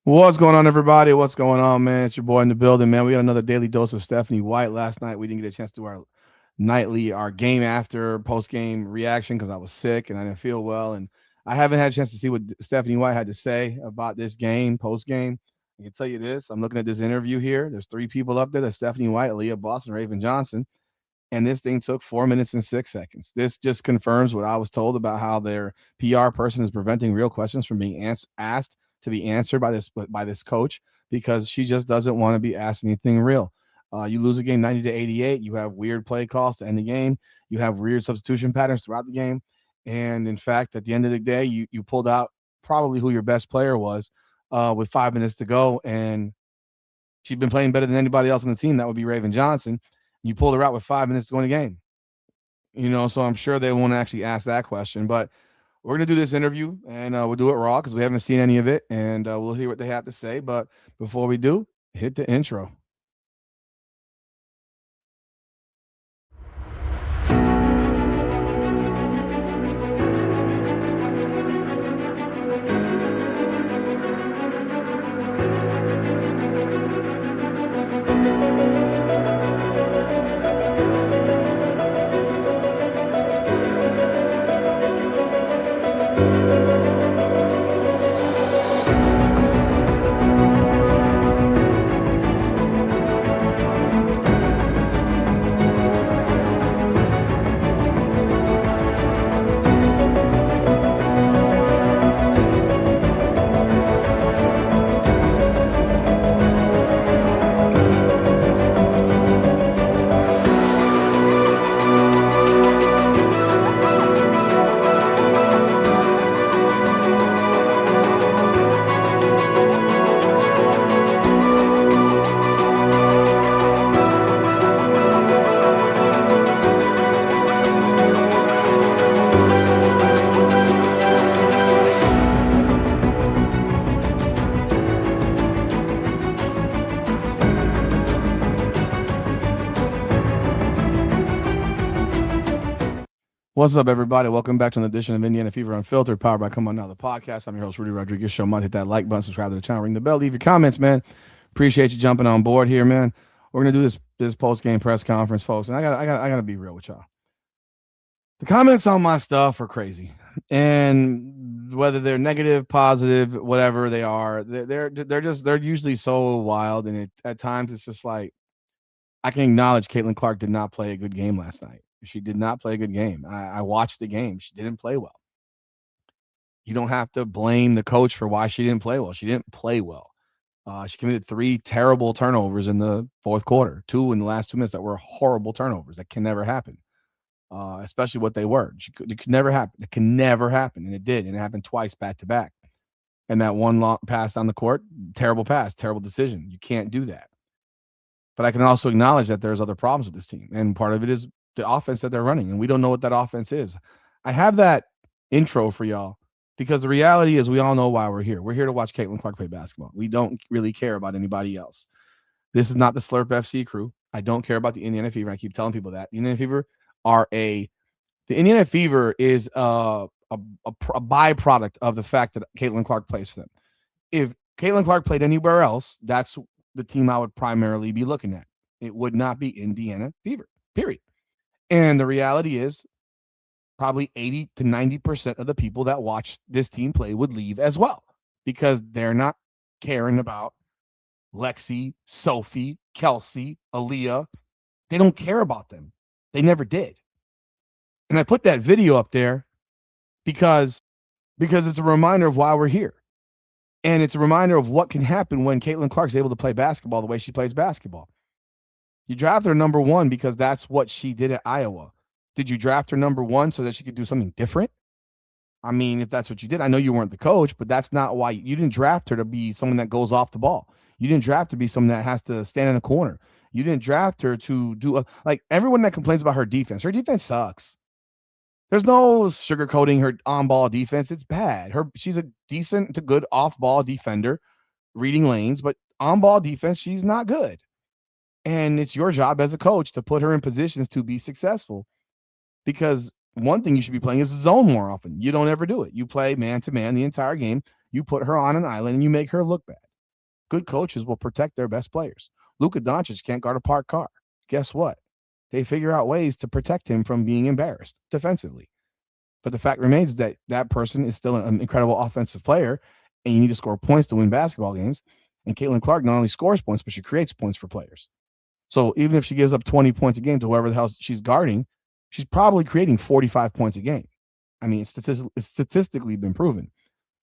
What's going on, everybody? What's going on, man? It's your boy in the building, man. We got another daily dose of Stephanie White. Last night, we didn't get a chance to do our game after post game reaction because I was sick and I didn't feel well. And I haven't had a chance to see what Stephanie White had to say about this game, post game. I can tell you this: I'm looking at this interview here. There's three people up there. There's Stephanie White, Aliyah Boston, Raven Johnson. And this thing took 4 minutes and 6 seconds. This just confirms what I was told about how their PR person is preventing real questions from being asked to be answered by this coach because she just doesn't want to be asked anything real. You lose a game 90 to 88. You have weird play calls to end the game. You have weird substitution patterns throughout the game. And in fact, at the end of the day, you pulled out probably who your best player was with 5 minutes to go, and she'd been playing better than anybody else on the team. That would be Raven Johnson. You pulled her out with 5 minutes to go in the game. So I'm sure they won't actually ask that question. But we're going to do this interview, and we'll do it raw because we haven't seen any of it, and we'll hear what they have to say. But before we do, hit the intro. What's up, everybody? Welcome back to an edition of Indiana Fever Unfiltered, powered by Come On Now, the podcast. I'm your host, Rudy Rodriguez. Show mud, hit that like button, subscribe to the channel, ring the bell, leave your comments, man. Appreciate you jumping on board here, man. We're gonna do this post game press conference, folks, and I gotta be real with y'all. The comments on my stuff are crazy, and whether they're negative, positive, whatever they are, they're usually so wild, and at times it's just like I can acknowledge Caitlin Clark did not play a good game last night. She did not play a good game. I watched the game. She didn't play well. You don't have to blame the coach for why she didn't play well. She didn't play well. She committed three terrible turnovers in the fourth quarter, two in the last 2 minutes that were horrible turnovers. That can never happen, especially what they were. It could never happen. It can never happen, and it did, and it happened twice back to back. And that one long pass down the court, terrible pass, terrible decision. You can't do that. But I can also acknowledge that there's other problems with this team, and part of it is the offense that they're running, and we don't know what that offense is. I have that intro for y'all because the reality is we all know why we're here. We're here to watch Caitlin Clark play basketball. We don't really care about anybody else. This is not the Slurp FC crew. I don't care about the Indiana Fever. I keep telling people that the Indiana Fever the Indiana Fever is a byproduct of the fact that Caitlin Clark plays for them. If Caitlin Clark played anywhere else, that's the team I would primarily be looking at. It would not be Indiana Fever, period. And the reality is probably 80 to 90% of the people that watch this team play would leave as well because they're not caring about Lexi, Sophie, Kelsey, Aliyah. They don't care about them. They never did. And I put that video up there because it's a reminder of why we're here. And it's a reminder of what can happen when Caitlin Clark's able to play basketball the way she plays basketball. You draft her number one because that's what she did at Iowa. Did you draft her number one so that she could do something different? I mean, if that's what you did, I know you weren't the coach, but that's not why you didn't draft her to be someone that goes off the ball. You didn't draft her to be someone that has to stand in a corner. You didn't draft her to do like everyone that complains about her defense sucks. There's no sugarcoating her on-ball defense. It's bad. She's a decent to good off-ball defender, reading lanes, but on-ball defense, she's not good. And it's your job as a coach to put her in positions to be successful. Because one thing you should be playing is zone more often. You don't ever do it. You play man to man the entire game. You put her on an island and you make her look bad. Good coaches will protect their best players. Luka Doncic can't guard a parked car. Guess what? They figure out ways to protect him from being embarrassed defensively. But the fact remains that that person is still an incredible offensive player, and you need to score points to win basketball games. And Caitlin Clark not only scores points, but she creates points for players. So even if she gives up 20 points a game to whoever the hell she's guarding, she's probably creating 45 points a game. I mean, it's statistically been proven.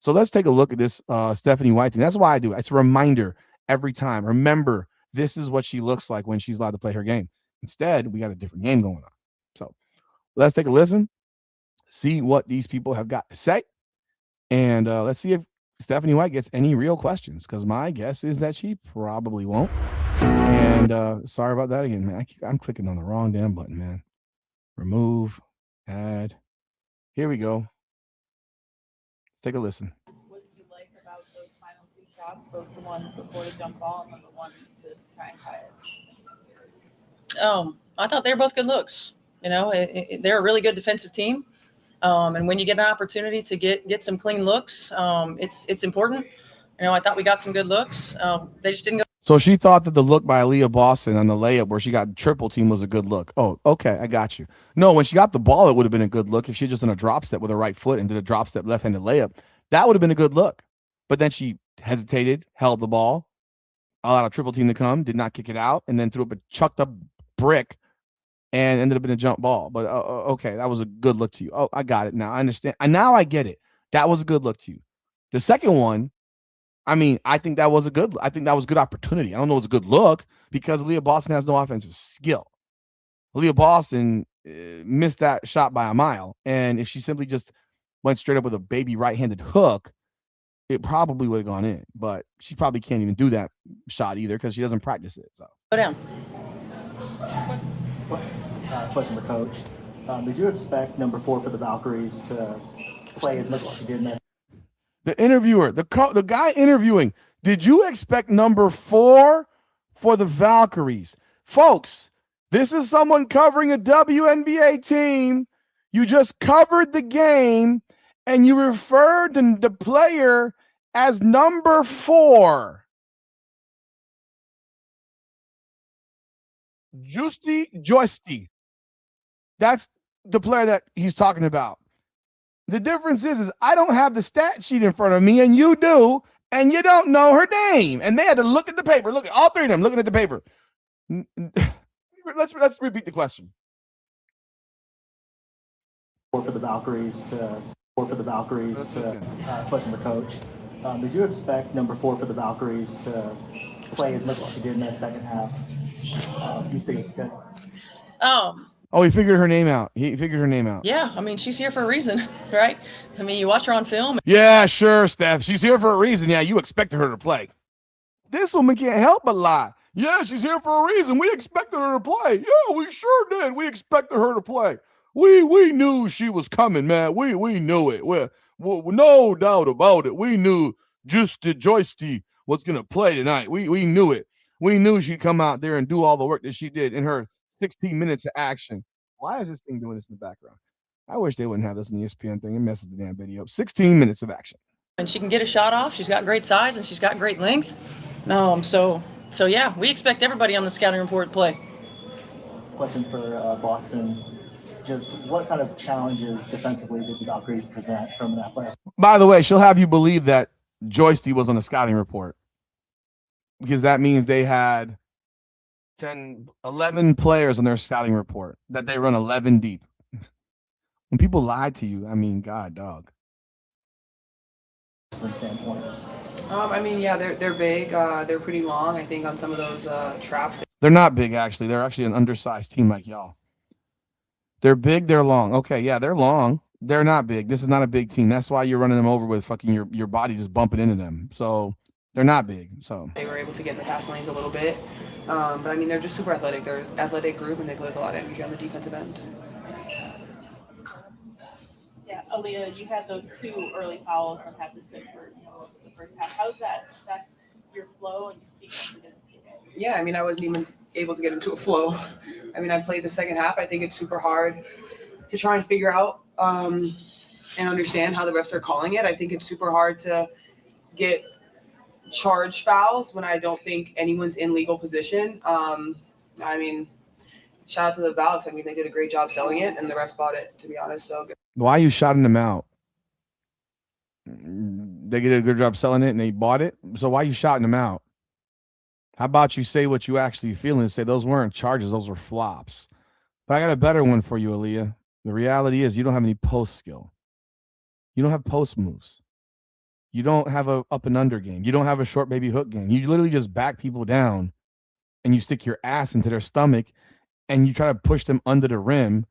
So let's take a look at this Stephanie White thing. That's why I do it. It's a reminder every time. Remember, this is what she looks like when she's allowed to play her game. Instead, we got a different game going on. So let's take a listen, see what these people have got to say, and let's see if Stephanie White gets any real questions, because my guess is that she probably won't. And sorry about that again, man. I'm clicking on the wrong damn button, man. Remove, add. Here we go. Take a listen. What did you like about those final two shots, both the one before the jump ball and then the one to try and tie it? I thought they were both good looks. They're a really good defensive team. And when you get an opportunity to get some clean looks, it's important. I thought we got some good looks. They just didn't go. So she thought that the look by Aliyah Boston on the layup where she got triple team was a good look. Oh, okay, I got you. No, when she got the ball, it would have been a good look if she had just done a drop step with her right foot and did a drop step left-handed layup. That would have been a good look. But then she hesitated, held the ball, allowed a triple team to come, did not kick it out, and then threw up a chucked up brick and ended up in a jump ball. But okay, that was a good look to you. Oh, I got it now. I understand. Now I get it. That was a good look to you. The second one, I mean, I think that was a good opportunity. I don't know it's a good look because Aliyah Boston has no offensive skill. Aliyah Boston missed that shot by a mile. And if she simply just went straight up with a baby right-handed hook, it probably would have gone in. But she probably can't even do that shot either because she doesn't practice it. So Go down. Question for Coach. Did you expect number 4 for the Valkyries to play as much as she did in that? The interviewer, the guy interviewing, did you expect number 4 for the Valkyries? Folks, this is someone covering a WNBA team. You just covered the game, and you referred to the player as number 4. Joysti. That's the player that he's talking about. The difference is I don't have the stat sheet in front of me, and you do, and you don't know her name. And they had to look at the paper. Look at all three of them looking at the paper. Let's repeat the question. For the Valkyries question for Coach. Did you expect number 4 for the Valkyries to play as much as she did in that second half? You think it's good? Oh, he figured her name out. Yeah, I mean, she's here for a reason, right? I mean, you watch her on film. Yeah, sure, Steph. She's here for a reason. Yeah, you expected her to play. This woman can't help but lie. Yeah, she's here for a reason. We expected her to play. Yeah, we sure did. We expected her to play. We knew she was coming, man. We knew it. Well, no doubt about it. We knew Joysti was going to play tonight. We knew it. We knew she'd come out there and do all the work that she did in her 16 minutes of action. Why is this thing doing this in the background? I wish they wouldn't have this in the ESPN thing. It messes the damn video up. 16 minutes of action. And she can get a shot off. She's got great size and she's got great length. So yeah, we expect everybody on the scouting report to play. Question for Boston. Just what kind of challenges defensively did the Valkyries present from that player? By the way, she'll have you believe that Joysti was on the scouting report because that means they had 11 players on their scouting report that they run 11 deep. When people lie to you, I mean, God, dog. I mean, yeah, they're big. They're pretty long. I think on some of those traps. They're not big, actually. They're actually an undersized team like y'all. They're big. They're long. Okay, yeah, they're long. They're not big. This is not a big team. That's why you're running them over with fucking your body just bumping into them. So they're not big. So they were able to get in the pass lanes a little bit. But I mean, they're just super athletic. They're an athletic group, and they play with a lot of energy on the defensive end. Yeah, Aliyah, you had those 2 early fouls and had to sit for most of the first half. How does that affect your flow and your speed? Yeah, I mean, I wasn't even able to get into a flow. I mean, I played the second half. I think it's super hard to try and figure out and understand how the refs are calling it. I think it's super hard to get charge fouls when I don't think anyone's in legal position. I mean, shout out to the Valks. I mean, they did a great job selling it, and the rest bought it, to be honest. So Why are you shouting them out? They did a good job selling it and they bought it. So why are you shouting them out? How about you say what you actually feel and say those weren't charges, those were flops. But I got a better one for you, Aliyah. The reality is you don't have any post skill. You don't have post moves. You don't have a up and under game. You don't have a short baby hook game. You literally just back people down and you stick your ass into their stomach and you try to push them under the rim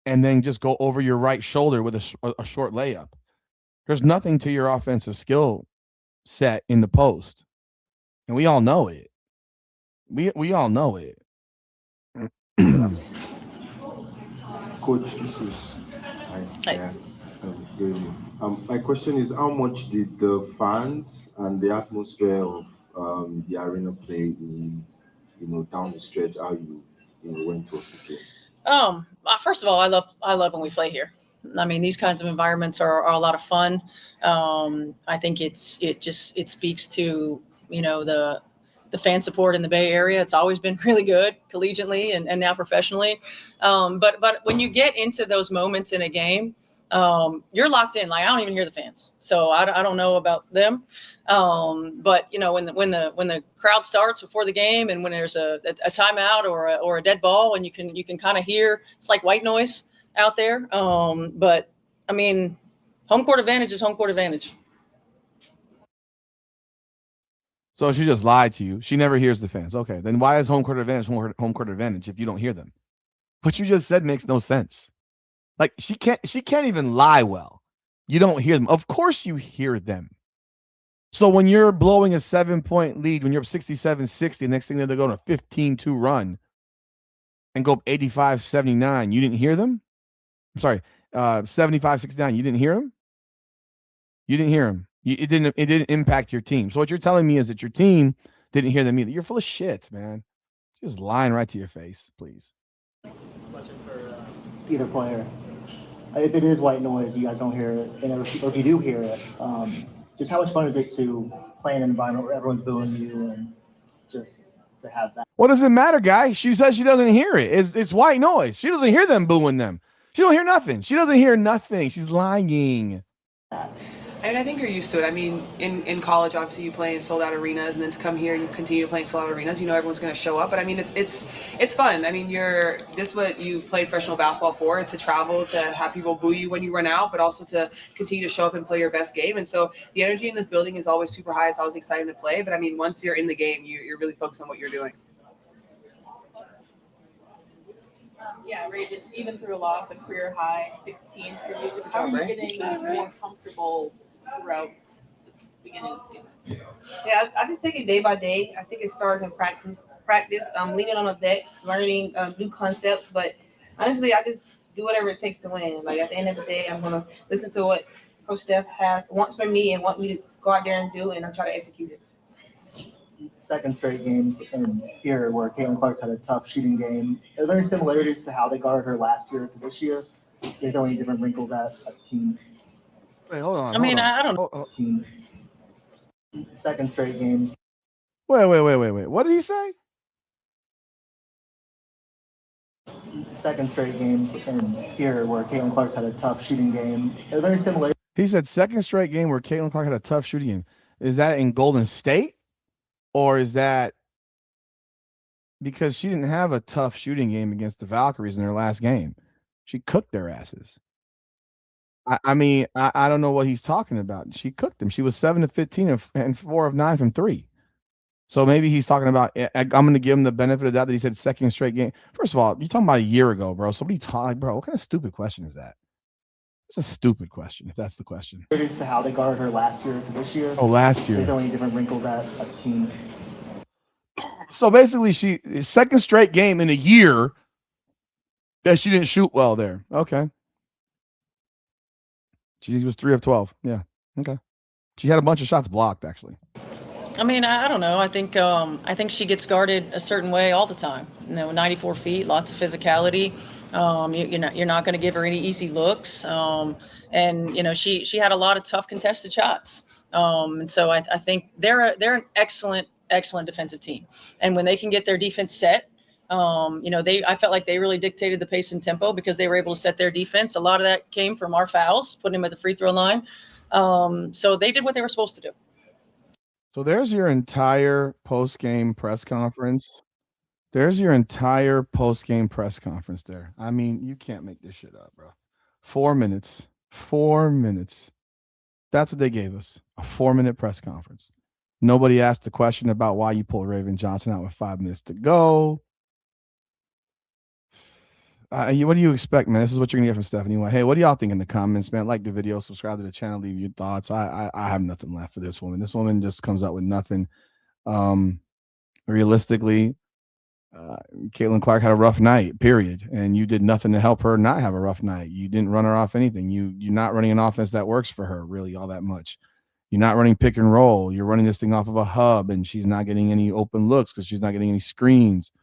and then just go over your right shoulder with a short layup. There's nothing to your offensive skill set in the post. And we all know it. We all know it. Coach, this is Hi. yeah, good evening. My question is, how much did the fans and the atmosphere of the arena play in, down the stretch? How you went to the First of all, I love when we play here. I mean, these kinds of environments are a lot of fun. I think it speaks to, the fan support in the Bay Area. It's always been really good collegiately and now professionally. But when you get into those moments in a game, you're locked in. Like, I don't even hear the fans, so I don't know about them. But when the crowd starts before the game, and when there's a timeout or a dead ball, and you can kind of hear, it's like white noise out there. But I mean, home court advantage is home court advantage. So she just lied to you. She never hears the fans. Okay, then why is home court advantage home court advantage if you don't hear them? What you just said makes no sense. Like, she can't even lie well. You don't hear them. Of course you hear them. So when you're blowing a 7-point lead, when you're up 67-60, next thing they're going a 15-2 run and go up 85-79, you didn't hear them? I'm sorry, 75-69, you didn't hear them? You didn't hear them. It didn't impact your team. So what you're telling me is that your team didn't hear them either. You're full of shit, man. Just lying right to your face, please. Question for either player. If it is white noise, you guys don't hear it, or if you do hear it, just how much fun is it to play in an environment where everyone's booing you and just to have that? What does it matter, guy? She says she doesn't hear it. It's white noise. She doesn't hear them booing them. She don't hear nothing. She doesn't hear nothing. She's lying. I mean, I think you're used to it. I mean, in college, obviously, you play in sold-out arenas, and then to come here and continue to play in sold-out arenas, everyone's going to show up. But I mean, it's fun. I mean, this is what you played professional basketball for: to travel, to have people boo you when you run out, but also to continue to show up and play your best game. And so the energy in this building is always super high. It's always exciting to play. But I mean, once you're in the game, you're really focused on what you're doing. Yeah, Ray, even through a loss, a career high 16 for you. How are you getting more comfortable throughout the beginning of the season? Yeah, I just take it day by day. I think it starts in practice. Leaning on the decks, learning new concepts. But honestly, I just do whatever it takes to win. Like, at the end of the day, I'm gonna listen to what Coach Steph wants from me and want me to go out there and do, and I try to execute it. Second straight game in here where Caitlin Clark had a tough shooting game. Are there any similarities to how they guarded her last year to this year? Is there any different wrinkles at the team? Wait, hold on. I mean, I don't know. Team. Second straight game. Wait. What did he say? Second straight game in here where Caitlin Clark had a tough shooting game. Are there any similarities? He said second straight game where Caitlin Clark had a tough shooting game. Is that in Golden State? Or is that because she didn't have a tough shooting game against the Valkyries in her last game? She cooked their asses. I mean, I don't know what he's talking about. She cooked them. She was 7 of 15 and 4 of 9 from 3. So maybe he's talking about, I'm going to give him the benefit of that he said second straight game. First of all, you're talking about a year ago, bro. So what are you talking, bro? What kind of stupid question is that? It's a stupid question, if that's the question. Similarities to how they guarded her last year to this year? Oh, last Is year. there any different wrinkles at the team? So basically, second straight game in a year that she didn't shoot well there. Okay. She was 3 of 12. Yeah. Okay. She had a bunch of shots blocked, actually. I mean, I don't know. I think she gets guarded a certain way all the time. 94 feet, lots of physicality. You're not going to give her any easy looks. And she had a lot of tough contested shots. And so I think they're an excellent defensive team. And when they can get their defense set, I felt like they really dictated the pace and tempo because they were able to set their defense. A lot of that came from our fouls, putting them at the free throw line. So they did what they were supposed to do. So there's your entire post-game press conference. There's your entire post-game press conference there. I mean, you can't make this shit up, bro. 4 minutes. 4 minutes. That's what they gave us. A 4-minute press conference. Nobody asked the question about why you pulled Raven Johnson out with 5 minutes to go. What do you expect, man? This is what you're gonna get from Stephanie White. Hey, what do y'all think in the comments, man? Like the video, subscribe to the channel, leave your thoughts. I have nothing left for this woman. This woman just comes up with nothing. Realistically, Caitlin Clark had a rough night, period, and you did nothing to help her not have a rough night. You didn't run her off anything. You're not running an offense that works for her really all that much. You're not running pick and roll. You're running this thing off of a hub, and she's not getting any open looks because she's not getting any screens.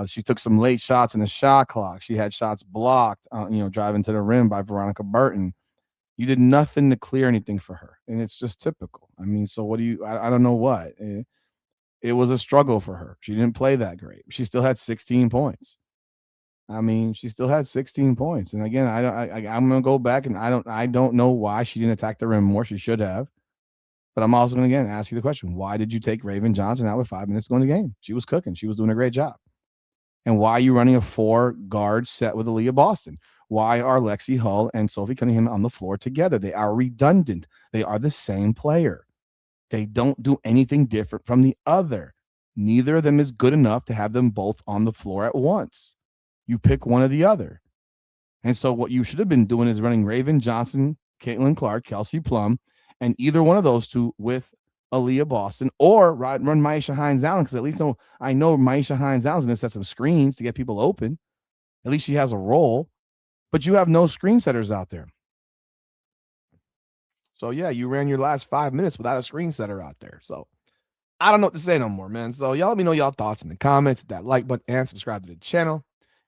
She took some late shots in the shot clock. She had shots blocked, driving to the rim by Veronica Burton. You did nothing to clear anything for her, and it's just typical. I mean, so what do you? I don't know what. It was a struggle for her. She didn't play that great. She still had 16 points. I mean, she still had 16 points. And again, I'm gonna go back and I don't know why she didn't attack the rim more. She should have. But I'm also gonna again ask you the question: why did you take Raven Johnson out with 5 minutes to go in the game? She was cooking. She was doing a great job. And why are you running a 4-guard set with Aliyah Boston? Why are Lexi Hull and Sophie Cunningham on the floor together? They are redundant. They are the same player. They don't do anything different from the other. Neither of them is good enough to have them both on the floor at once. You pick one or the other. And so what you should have been doing is running Raven Johnson, Caitlin Clark, Kelsey Plum, and either one of those two with Aliyah Boston, or run Maisha Hines Allen, because at least I know Maisha Hines Allen's going to set some screens to get people open. At least she has a role. But you have no screen setters out there. So, yeah, you ran your last 5 minutes without a screen setter out there. So, I don't know what to say no more, man. So, y'all let me know y'all thoughts in the comments. Hit that like button and subscribe to the channel.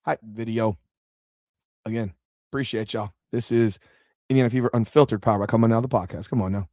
Hype video. Again, appreciate y'all. This is Indiana Fever Unfiltered, powered by Come On Now, the podcast. Come on now.